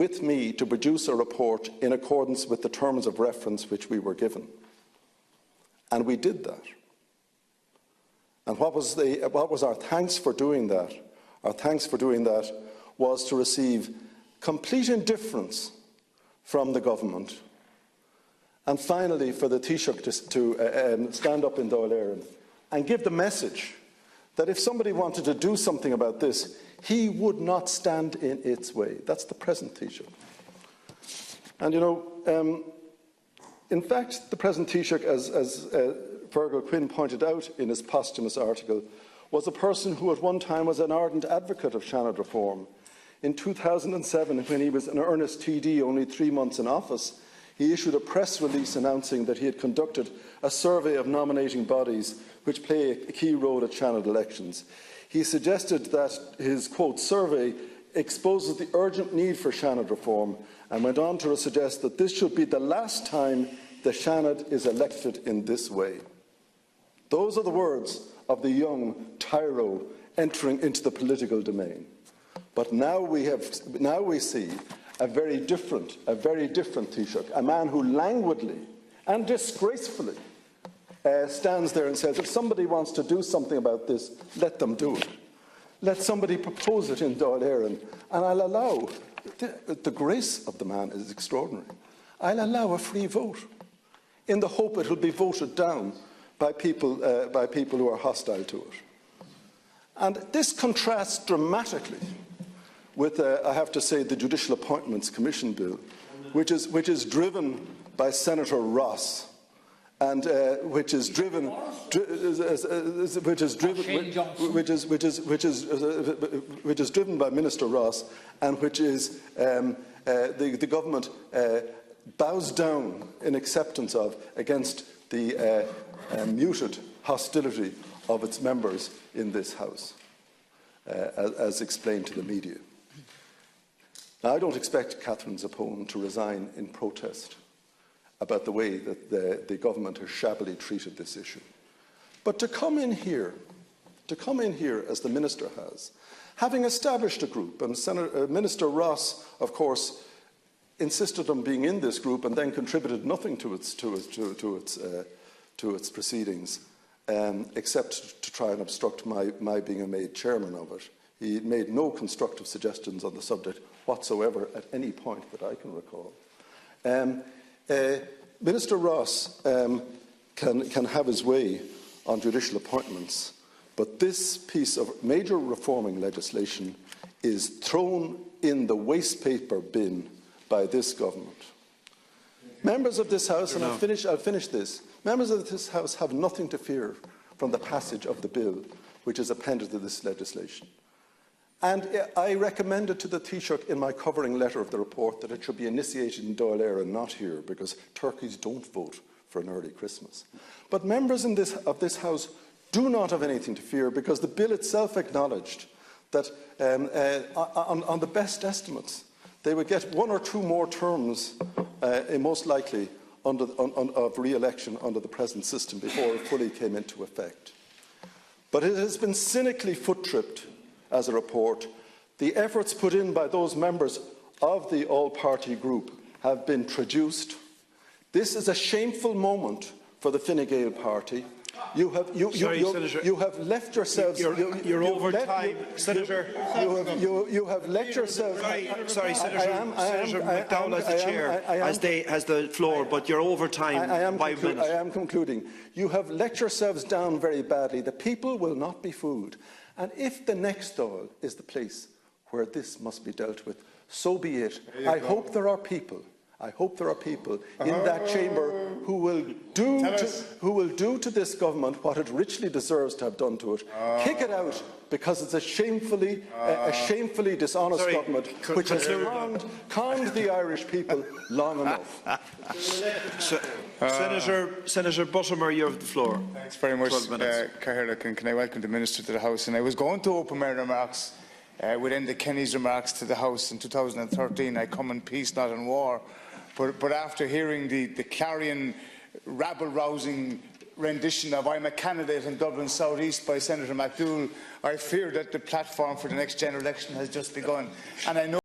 with me to produce a report in accordance with the terms of reference which we were given. And we did that. And what was our thanks for doing that? Our thanks for doing that was to receive complete indifference from the government, and finally for the Taoiseach to stand up in Dáil Éireann and give the message that if somebody wanted to do something about this, he would not stand in its way. That's the present Taoiseach. And in fact, the present Taoiseach, as Fergal Quinn pointed out in his posthumous article, was a person who at one time was an ardent advocate of Seanad reform. In 2007, when he was an earnest TD only 3 months in office, he issued a press release announcing that he had conducted a survey of nominating bodies which play a key role at Seanad elections. He suggested that his, quote, survey exposes the urgent need for Seanad reform, and went on to suggest that this should be the last time the Seanad is elected in this way. Those are the words of the young tyro entering into the political domain. But now we see a very different Taoiseach, a man who languidly and disgracefully stands there and says, if somebody wants to do something about this, let them do it. Let somebody propose it in Dáil Éireann, and I'll allow, the grace of the man is extraordinary, I'll allow a free vote in the hope it will be voted down by people who are hostile to it. And this contrasts dramatically with, I have to say, the Judicial Appointments Commission Bill, which is driven by Senator Ross, and which is driven by Minister Ross, and which is the government bows down in acceptance of against the muted hostility of its members in this House, as explained to the media. Now, I don't expect Catherine Zappone to resign in protest about the way that the government has shabbily treated this issue. But to come in here as the Minister has, having established a group, and Minister Ross, of course, insisted on being in this group and then contributed nothing to its proceedings, except to try and obstruct my being made chairman of it. He made no constructive suggestions on the subject whatsoever at any point that I can recall. Minister Ross can have his way on judicial appointments, but this piece of major reforming legislation is thrown in the waste paper bin by this government. Members of this House, and I'll finish this, members of this House have nothing to fear from the passage of the bill which is appended to this legislation. And I recommended to the Taoiseach in my covering letter of the report that it should be initiated in Dáil Éireann and not here, because turkeys don't vote for an early Christmas. But members of this House do not have anything to fear, because the bill itself acknowledged that on the best estimates, they would get 1 or 2 more terms, most likely, of re-election under the present system before it fully came into effect. But it has been cynically foot-tripped as a report. The efforts put in by those members of the all-party group have been traduced. This is a shameful moment for the Fine Gael party. You have left yourselves. You're over time, Senator. You have let yourselves. Sorry, Senator. Senator McDowell as the chair has the floor, but you're over time. 5 minutes. I am concluding. You have let yourselves down very badly. The people will not be fooled. And if the next Dáil is the place where this must be dealt with, so be it. I hope there are people in that chamber who will do to this government what it richly deserves to have done to it. Kick it out, because it's a shamefully dishonest government which has conned the Irish people long enough. Senator Buttimer, you have the floor. Thanks very much, Catherine. Can I welcome the Minister to the House? And I was going to open my remarks with Enda Kenny's remarks to the House in 2013. I come in peace, not in war. But after hearing the clarion, rabble-rousing rendition of "I'm a candidate in Dublin South East" by Senator McDowell, I fear that the platform for the next general election has just begun. And I know